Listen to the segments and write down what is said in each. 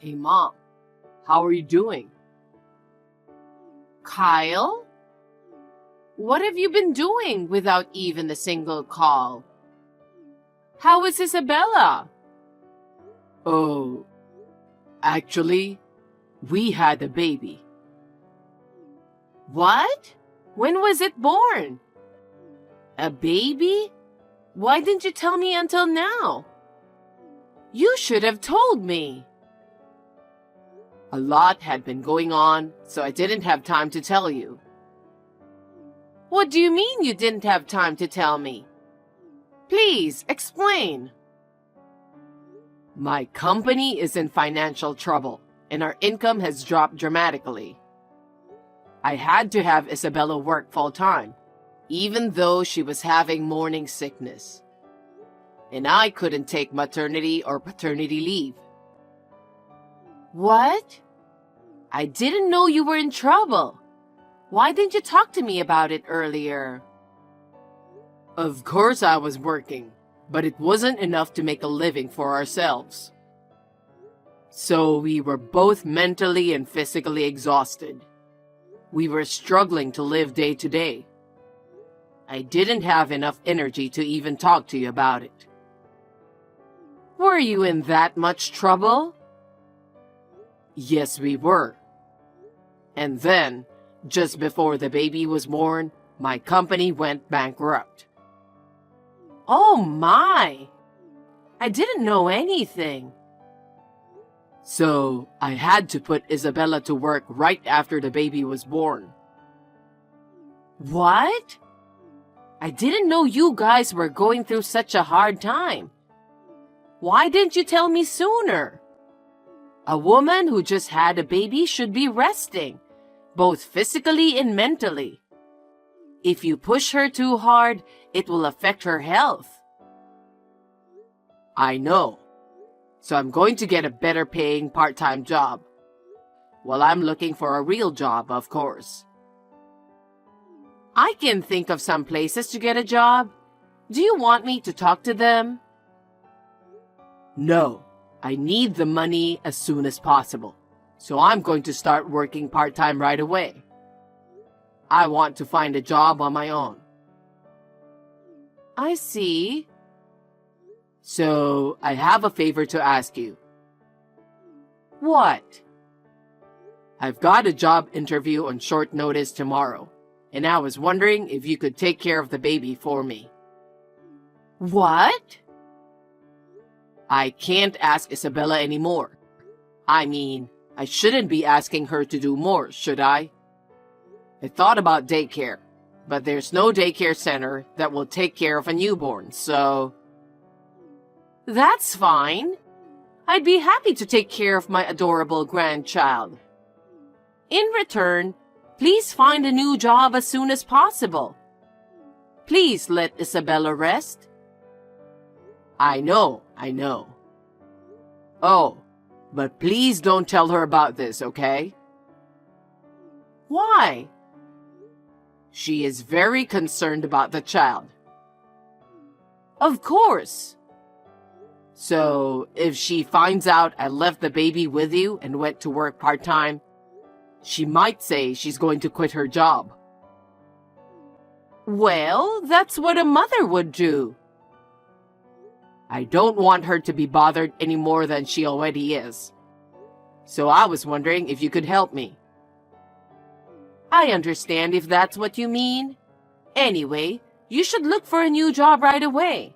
Hey, Mom, how are you doing? Kyle? What have you been doing without even a single call? How is Isabella? Oh, actually, we had a baby. What? When was it born? A baby? Why didn't you tell me until now? You should have told me. A lot had been going on, so I didn't have time to tell you. What do you mean you didn't have time to tell me? Please, explain. My company is in financial trouble, and our income has dropped dramatically. I had to have Isabella work full-time, even though she was having morning sickness. And I couldn't take maternity or paternity leave. What? I didn't know you were in trouble. Why didn't you talk to me about it earlier? Of course I was working, but it wasn't enough to make a living for ourselves. So we were both mentally and physically exhausted. We were struggling to live day to day. I didn't have enough energy to even talk to you about it. Were you in that much trouble? Yes, we were. And then, just before the baby was born, my company went bankrupt. Oh my! I didn't know anything. So I had to put Isabella to work right after the baby was born. What? I didn't know you guys were going through such a hard time. Why didn't you tell me sooner? A woman who just had a baby should be resting, both physically and mentally. If you push her too hard, it will affect her health. I know. So I'm going to get a better paying part-time job. Well, I'm looking for a real job, of course. I can think of some places to get a job. Do you want me to talk to them? No, I need the money as soon as possible. So I'm going to start working part-time right away. I want to find a job on my own. I see. So I have a favor to ask you. What? I've got a job interview on short notice tomorrow, and I was wondering if you could take care of the baby for me. What? I can't ask Isabella anymore. I mean, I shouldn't be asking her to do more, should I? I thought about daycare, but there's no daycare center that will take care of a newborn, so... That's fine. I'd be happy to take care of my adorable grandchild. In return, please find a new job as soon as possible. Please let Isabella rest. I know. Oh, but please don't tell her about this, okay? Why? She is very concerned about the child. Of course. So, if she finds out I left the baby with you and went to work part-time, she might say she's going to quit her job. Well, that's what a mother would do. I don't want her to be bothered any more than she already is. So I was wondering if you could help me. I understand if that's what you mean. Anyway, you should look for a new job right away.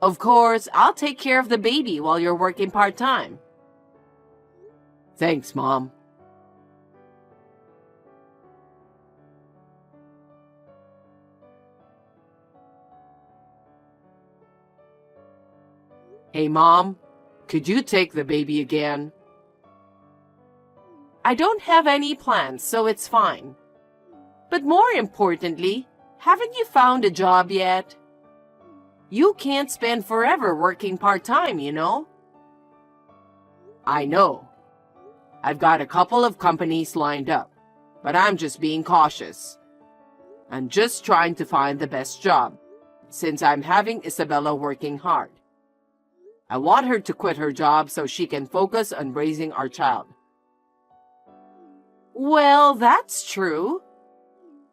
Of course, I'll take care of the baby while you're working part-time. Thanks, Mom. Hey, Mom, could you take the baby again? I don't have any plans, so it's fine. But more importantly, haven't you found a job yet? You can't spend forever working part-time, you know? I know. I've got a couple of companies lined up, but I'm just being cautious. I'm just trying to find the best job, since I'm having Isabella working hard. I want her to quit her job so she can focus on raising our child. Well, that's true.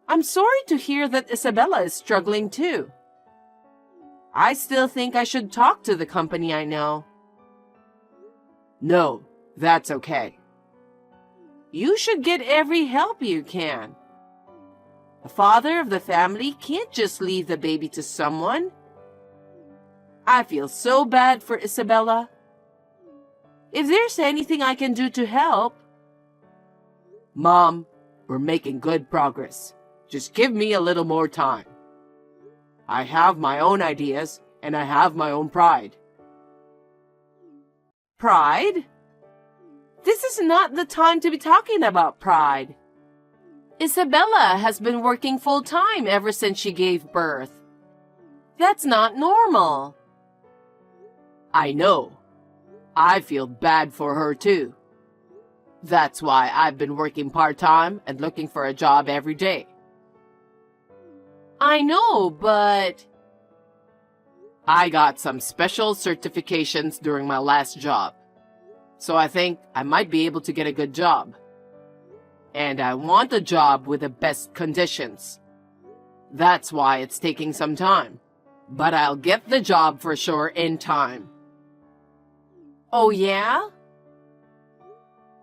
I'm sorry to hear that Isabella is struggling too. I still think I should talk to the company I know. No, that's okay. You should get every help you can. The father of the family can't just leave the baby to someone. I feel so bad for Isabella. If there's anything I can do to help... Mom, we're making good progress. Just give me a little more time. I have my own ideas, and I have my own pride. Pride? This is not the time to be talking about pride. Isabella has been working full-time ever since she gave birth. That's not normal. I know. I feel bad for her too. That's why I've been working part-time and looking for a job every day. I know, but... I got some special certifications during my last job. So I think I might be able to get a good job. And I want a job with the best conditions. That's why it's taking some time. But I'll get the job for sure in time. Oh, yeah?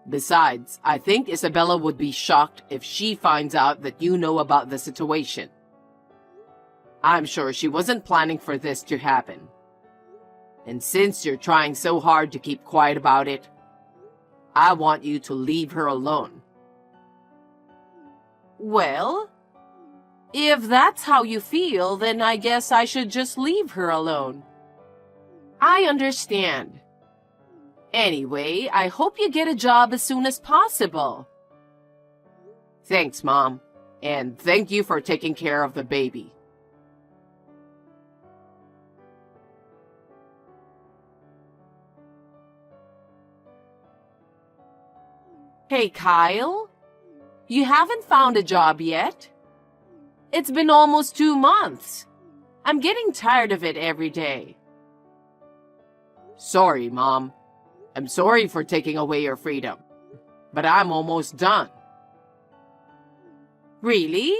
Besides, I think Isabella would be shocked if she finds out that you know about the situation. I'm sure she wasn't planning for this to happen. And since you're trying so hard to keep quiet about it, I want you to leave her alone. Well, if that's how you feel, then I guess I should just leave her alone. I understand. Anyway, I hope you get a job as soon as possible. Thanks, Mom. And thank you for taking care of the baby. Hey, Kyle? You haven't found a job yet? It's been almost 2 months. I'm getting tired of it every day. Sorry, Mom. I'm sorry for taking away your freedom. But I'm almost done. Really?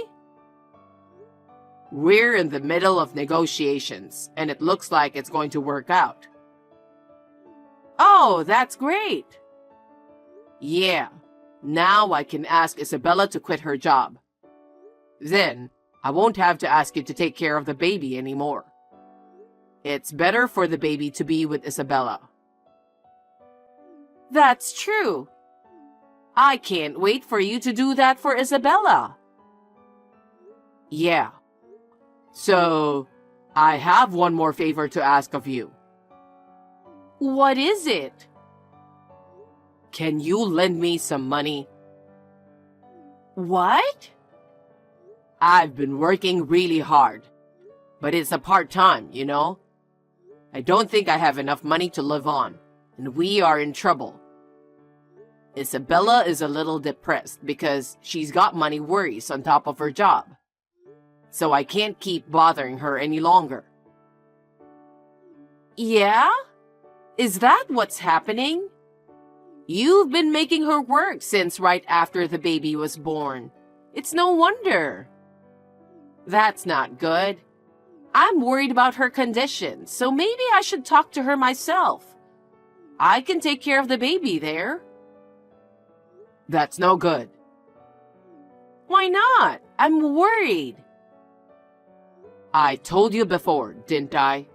We're in the middle of negotiations, and it looks like it's going to work out. Oh, that's great. Yeah. Now I can ask Isabella to quit her job. Then, I won't have to ask you to take care of the baby anymore. It's better for the baby to be with Isabella. That's true. I can't wait for you to do that for Isabella. Yeah. So, I have one more favor to ask of you. What is it? Can you lend me some money? What? I've been working really hard, but it's a part-time, you know? I don't think I have enough money to live on, and we are in trouble. Isabella is a little depressed because she's got money worries on top of her job. So I can't keep bothering her any longer. Yeah? Is that what's happening? You've been making her work since right after the baby was born. It's no wonder. That's not good. I'm worried about her condition, so maybe I should talk to her myself. I can take care of the baby there. That's no good. Why not? I'm worried. I told you before, didn't I?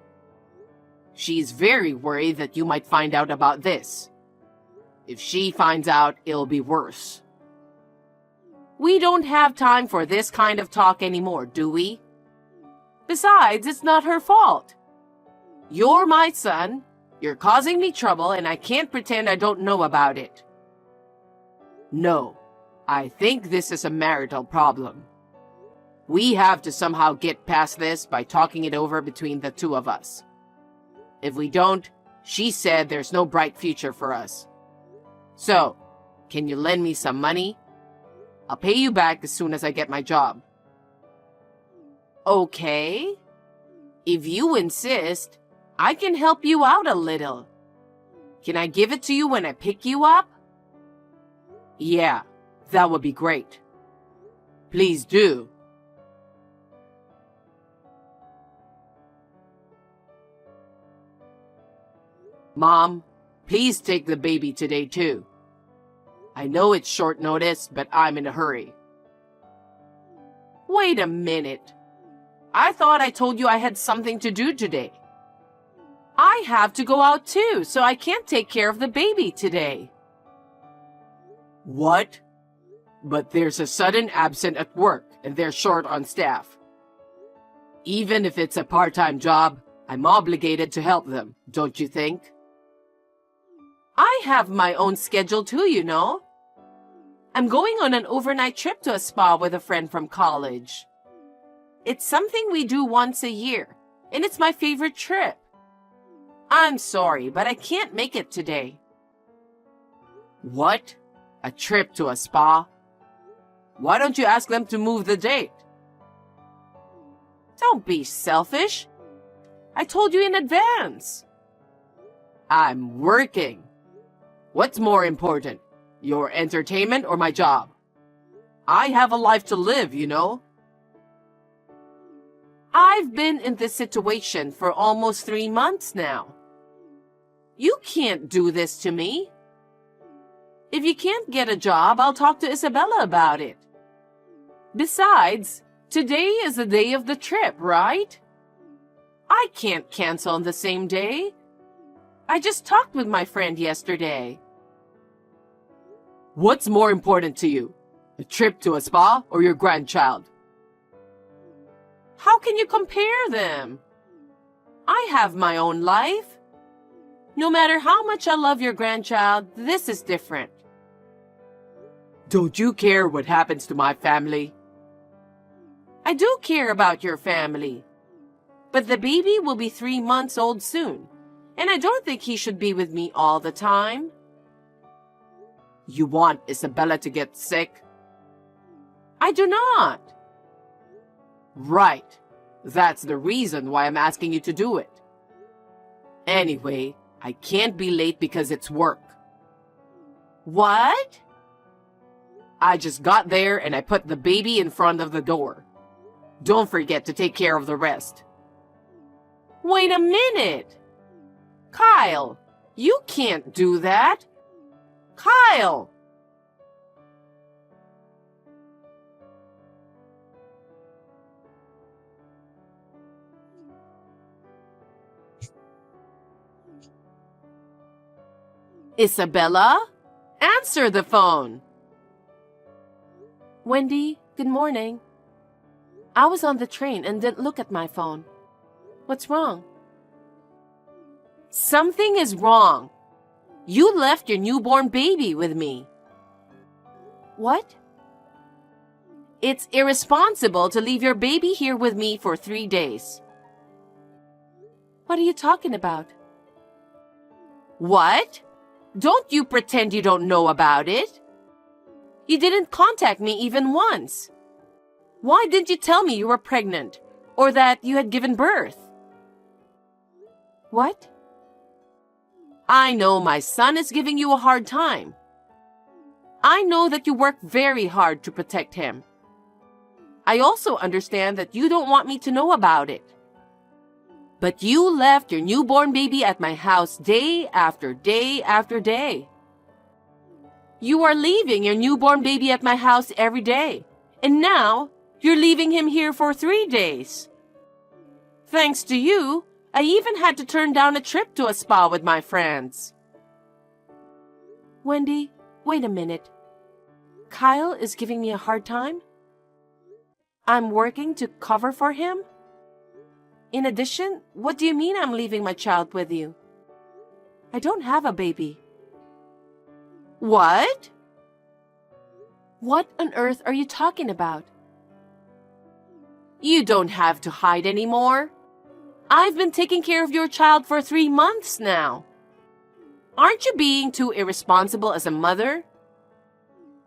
She's very worried that you might find out about this. If she finds out, it'll be worse. We don't have time for this kind of talk anymore, do we? Besides, it's not her fault. You're my son, you're causing me trouble, and I can't pretend I don't know about it. No, I think this is a marital problem. We have to somehow get past this by talking it over between the two of us. If we don't, she said there's no bright future for us. So, can you lend me some money? I'll pay you back as soon as I get my job. Okay. If you insist, I can help you out a little. Can I give it to you when I pick you up? Yeah, that would be great. Please do. Mom, please take the baby today too. I know it's short notice, but I'm in a hurry. Wait a minute. I thought I told you I had something to do today. I have to go out too, so I can't take care of the baby today. What? But there's a sudden absent at work and they're short on staff. Even if it's a part-time job, I'm obligated to help them, don't you think? I have my own schedule too, you know. I'm going on an overnight trip to a spa with a friend from college. It's something we do once a year, and it's my favorite trip. I'm sorry, but I can't make it today. What? A trip to a spa? Why don't you ask them to move the date? Don't be selfish. I told you in advance. I'm working. What's more important, your entertainment or my job? I have a life to live, you know. I've been in this situation for almost 3 months now. You can't do this to me. If you can't get a job, I'll talk to Isabella about it. Besides, today is the day of the trip, right? I can't cancel on the same day. I just talked with my friend yesterday. What's more important to you, a trip to a spa or your grandchild? How can you compare them? I have my own life. No matter how much I love your grandchild, this is different. Don't you care what happens to my family? I do care about your family. But the baby will be 3 months old soon, and I don't think he should be with me all the time. You want Isabella to get sick? I do not. Right. That's the reason why I'm asking you to do it. Anyway, I can't be late because it's work. What? I just got there and I put the baby in front of the door. Don't forget to take care of the rest. Wait a minute. Kyle, you can't do that. Kyle! Isabella? Answer the phone. Wendy, good morning. I was on the train and didn't look at my phone. What's wrong? Something is wrong. You left your newborn baby with me. What? It's irresponsible to leave your baby here with me for 3 days. What are you talking about? What? Don't you pretend you don't know about it. You didn't contact me even once. Why didn't you tell me you were pregnant or that you had given birth? What? I know my son is giving you a hard time. I know that you work very hard to protect him. I also understand that you don't want me to know about it. But you left your newborn baby at my house day after day after day. You are leaving your newborn baby at my house every day, and now you're leaving him here for 3 days. Thanks to you, I even had to turn down a trip to a spa with my friends. Wendy, wait a minute. Kyle is giving me a hard time? I'm working to cover for him? In addition, what do you mean I'm leaving my child with you? I don't have a baby. What? What on earth are you talking about? You don't have to hide anymore. I've been taking care of your child for 3 months now. Aren't you being too irresponsible as a mother?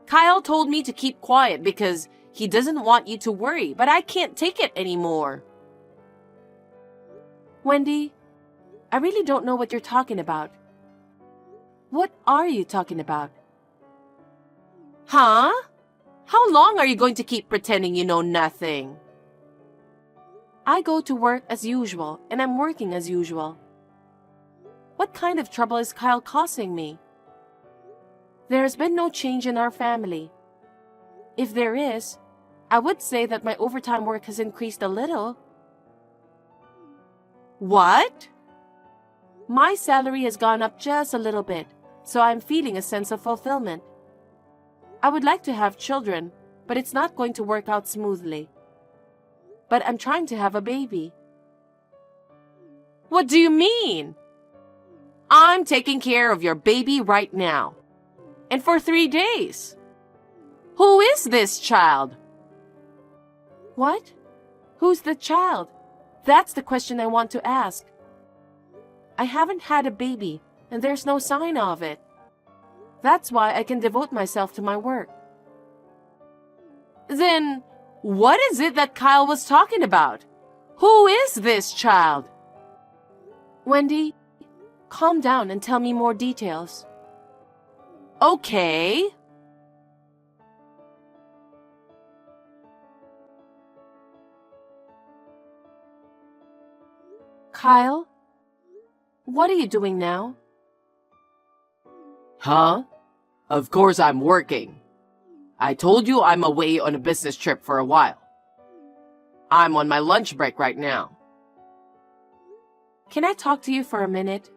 Kyle told me to keep quiet because he doesn't want you to worry, but I can't take it anymore. Wendy, I really don't know what you're talking about. What are you talking about? Huh? How long are you going to keep pretending you know nothing? I go to work as usual, and I'm working as usual. What kind of trouble is Kyle causing me? There's been no change in our family. If there is, I would say that my overtime work has increased a little. What? My salary has gone up just a little bit, so I'm feeling a sense of fulfillment. I would like to have children, but it's not going to work out smoothly. But I'm trying to have a baby. What do you mean? I'm taking care of your baby right now. And for 3 days. Who is this child? What? Who's the child? That's the question I want to ask. I haven't had a baby, and there's no sign of it. That's why I can devote myself to my work. Then, what is it that Kyle was talking about? Who is this child? Wendy, calm down and tell me more details. Okay. Kyle, what are you doing now? Huh? Of course I'm working. I told you I'm away on a business trip for a while. I'm on my lunch break right now. Can I talk to you for a minute?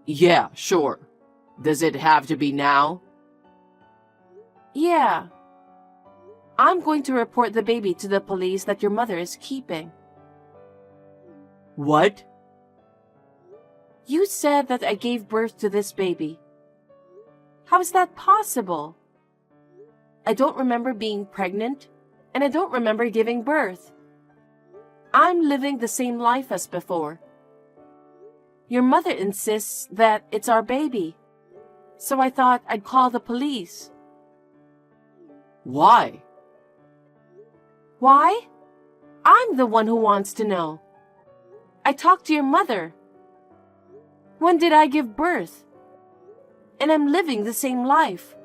Yeah, sure. Does it have to be now? Yeah. I'm going to report the baby to the police that your mother is keeping. What? You said that I gave birth to this baby. How is that possible? I don't remember being pregnant, and I don't remember giving birth. I'm living the same life as before. Your mother insists that it's our baby, so I thought I'd call the police. Why? Why? I'm the one who wants to know. I talked to your mother. When did I give birth? And I'm living the same life.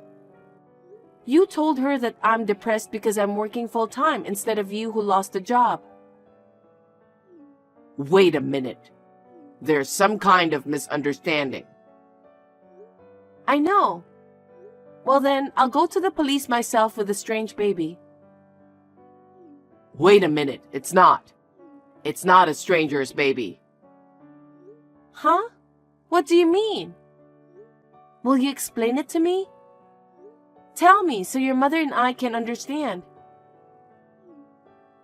You told her that I'm depressed because I'm working full-time instead of you who lost a job. Wait a minute. There's some kind of misunderstanding. I know. Well then, I'll go to the police myself with a strange baby. Wait a minute, it's not. It's not a stranger's baby. Huh? What do you mean? Will you explain it to me? Tell me so your mother and I can understand.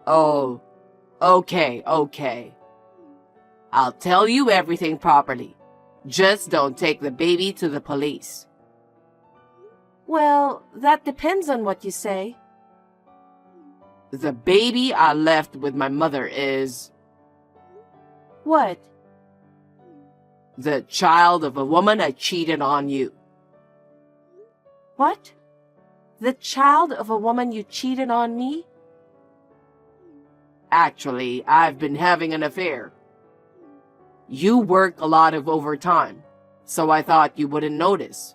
Oh, okay. I'll tell you everything properly. Just don't take the baby to the police. Well, that depends on what you say. The baby I left with my mother is What? the child of a woman I cheated on you. What? The child of a woman you cheated on me? Actually, I've been having an affair. You work a lot of overtime, so I thought you wouldn't notice.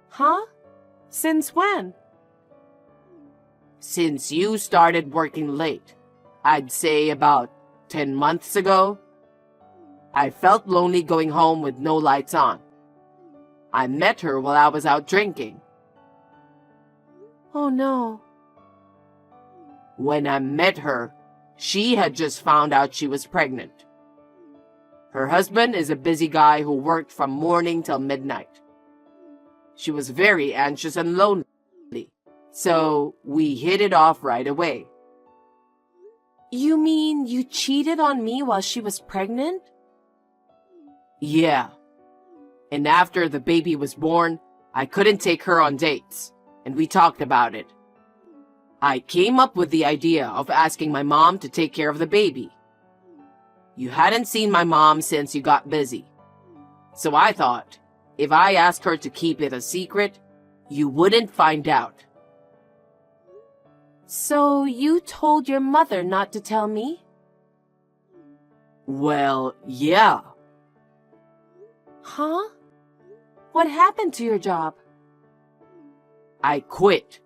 Huh? Since when? Since you started working late, I'd say about 10 months ago. I felt lonely going home with no lights on. I met her while I was out drinking. Oh no. When I met her, she had just found out she was pregnant. Her husband is a busy guy who worked from morning till midnight. She was very anxious and lonely, so we hit it off right away. You mean you cheated on me while she was pregnant? Yeah. And after the baby was born, I couldn't take her on dates, and we talked about it. I came up with the idea of asking my mom to take care of the baby. You hadn't seen my mom since you got busy. So I thought, if I asked her to keep it a secret, you wouldn't find out. So you told your mother not to tell me? Well, yeah. Huh? What happened to your job? I quit.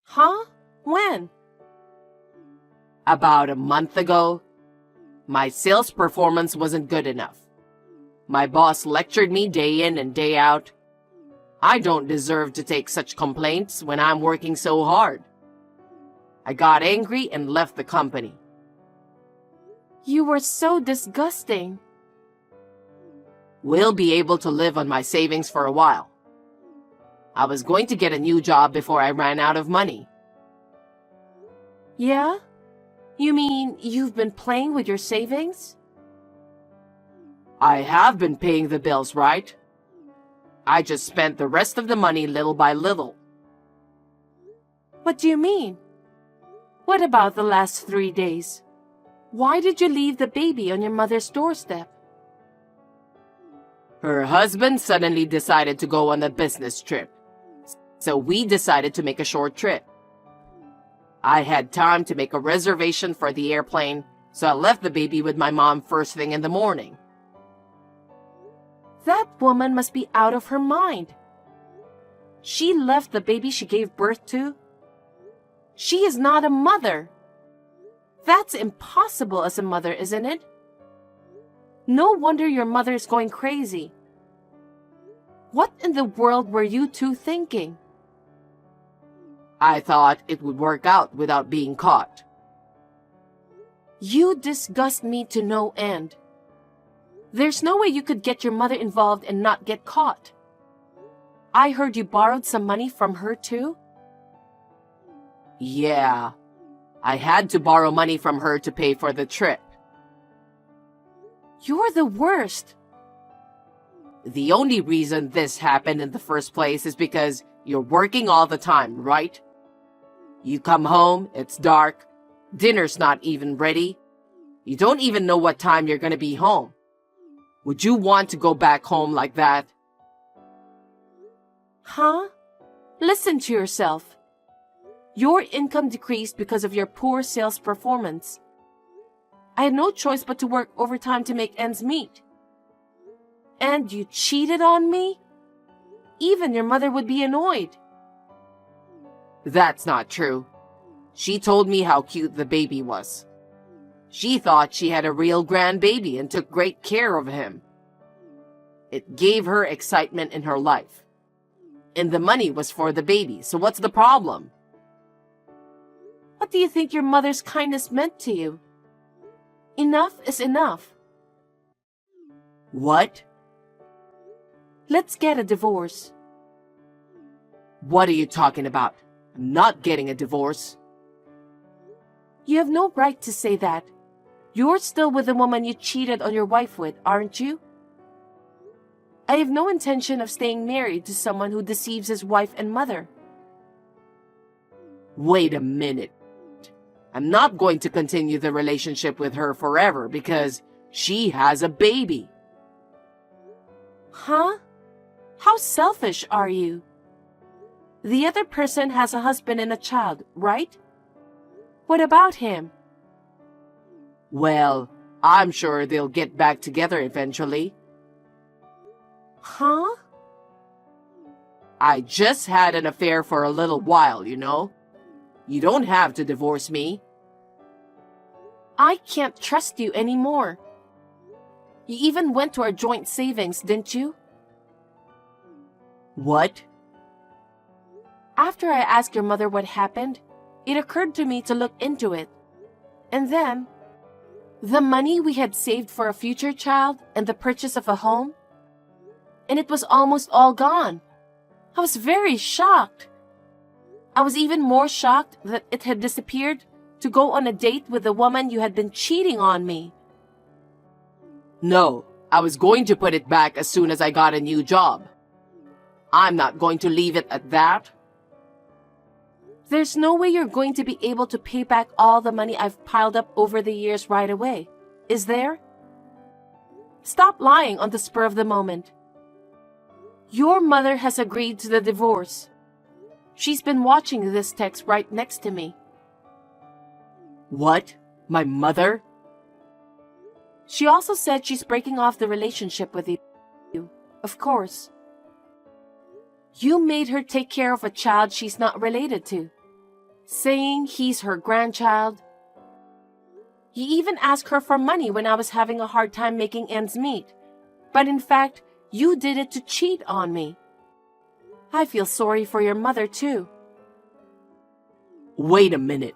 Huh? When? About a month ago. My sales performance wasn't good enough. My boss lectured me day in and day out. I don't deserve to take such complaints when I'm working so hard. I got angry and left the company. You were so disgusting. Will be able to live on my savings for a while. I was going to get a new job before I ran out of money. Yeah? You mean you've been playing with your savings? I have been paying the bills, right? I just spent the rest of the money little by little. What do you mean? What about the last 3 days? Why did you leave the baby on your mother's doorstep? Her husband suddenly decided to go on a business trip, so we decided to make a short trip. I had time to make a reservation for the airplane, so I left the baby with my mom first thing in the morning. That woman must be out of her mind. She left the baby she gave birth to. She is not a mother. That's impossible as a mother, isn't it? No wonder your mother is going crazy. What in the world were you two thinking? I thought it would work out without being caught. You disgust me to no end. There's no way you could get your mother involved and not get caught. I heard you borrowed some money from her too? Yeah, I had to borrow money from her to pay for the trip. You're the worst. The only reason this happened in the first place is because you're working all the time, right? You come home, it's dark, dinner's not even ready. You don't even know what time you're gonna be home. Would you want to go back home like that? Huh? Listen to yourself. Your income decreased because of your poor sales performance. I had no choice but to work overtime to make ends meet. And you cheated on me? Even your mother would be annoyed. That's not true. She told me how cute the baby was. She thought she had a real grandbaby and took great care of him. It gave her excitement in her life. And the money was for the baby, so what's the problem? What do you think your mother's kindness meant to you? Enough is enough. What? Let's get a divorce. What are you talking about? I'm not getting a divorce. You have no right to say that. You're still with the woman you cheated on your wife with, aren't you? I have no intention of staying married to someone who deceives his wife and mother. Wait a minute. I'm not going to continue the relationship with her forever because she has a baby. Huh? How selfish are you? The other person has a husband and a child, right? What about him? Well, I'm sure they'll get back together eventually. Huh? I just had an affair for a little while, you know. You don't have to divorce me. I can't trust you anymore. You even went to our joint savings, didn't you? What? After I asked your mother what happened, it occurred to me to look into it. And then, the money we had saved for a future child and the purchase of a home, and it was almost all gone. I was very shocked. I was even more shocked that it had disappeared to go on a date with the woman you had been cheating on me. No, I was going to put it back as soon as I got a new job. I'm not going to leave it at that. There's no way you're going to be able to pay back all the money I've piled up over the years right away, is there? Stop lying on the spur of the moment. Your mother has agreed to the divorce. She's been watching this text right next to me. What? My mother? She also said she's breaking off the relationship with you. Of course. You made her take care of a child she's not related to, saying he's her grandchild. You even asked her for money when I was having a hard time making ends meet. But in fact, you did it to cheat on me. I feel sorry for your mother too. Wait a minute.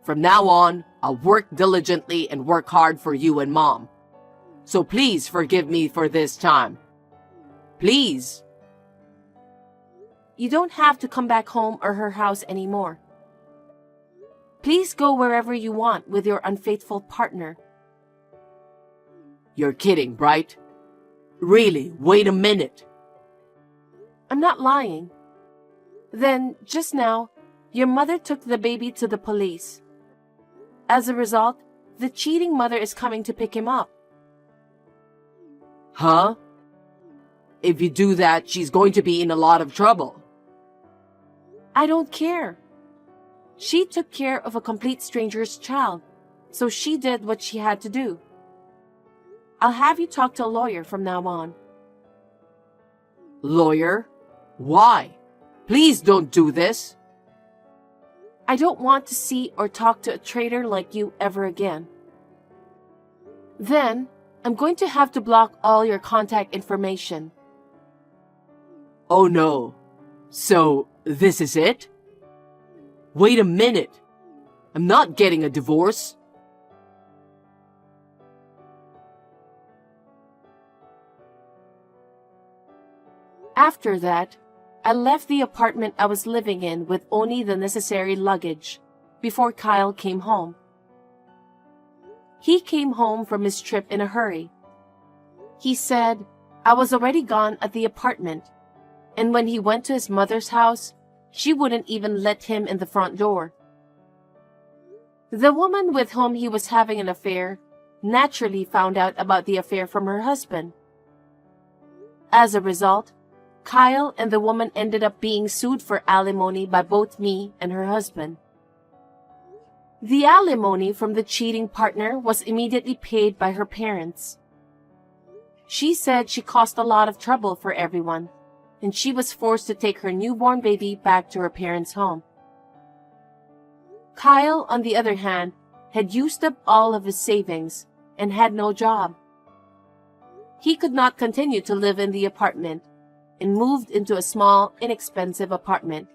From now on, I'll work diligently and work hard for you and Mom. So please forgive me for this time. Please. You don't have to come back home or her house anymore. Please go wherever you want with your unfaithful partner. You're kidding, right? Really, wait a minute. I'm not lying. Then, just now, your mother took the baby to the police. As a result, the cheating mother is coming to pick him up. Huh? If you do that, she's going to be in a lot of trouble. I don't care. She took care of a complete stranger's child, so she did what she had to do. I'll have you talk to a lawyer from now on. Lawyer? Why? Please don't do this. I don't want to see or talk to a traitor like you ever again. Then, I'm going to have to block all your contact information. Oh no. So, this is it? Wait a minute. I'm not getting a divorce. After that, I left the apartment I was living in with only the necessary luggage before Kyle came home. He came home from his trip in a hurry. He said I was already gone at the apartment, and when he went to his mother's house, she wouldn't even let him in the front door. The woman with whom he was having an affair naturally found out about the affair from her husband. As a result, Kyle and the woman ended up being sued for alimony by both me and her husband. The alimony from the cheating partner was immediately paid by her parents. She said she caused a lot of trouble for everyone, and she was forced to take her newborn baby back to her parents' home. Kyle, on the other hand, had used up all of his savings and had no job. He could not continue to live in the apartment and moved into a small, inexpensive apartment.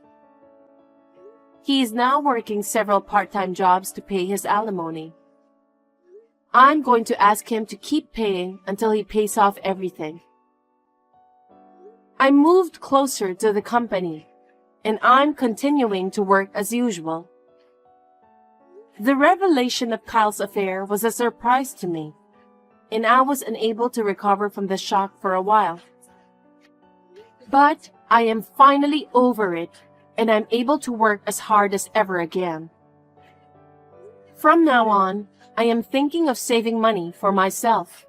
He is now working several part-time jobs to pay his alimony. I'm going to ask him to keep paying until he pays off everything. I moved closer to the company, and I'm continuing to work as usual. The revelation of Kyle's affair was a surprise to me, and I was unable to recover from the shock for a while. But I am finally over it, and I'm able to work as hard as ever again. From now on, I am thinking of saving money for myself.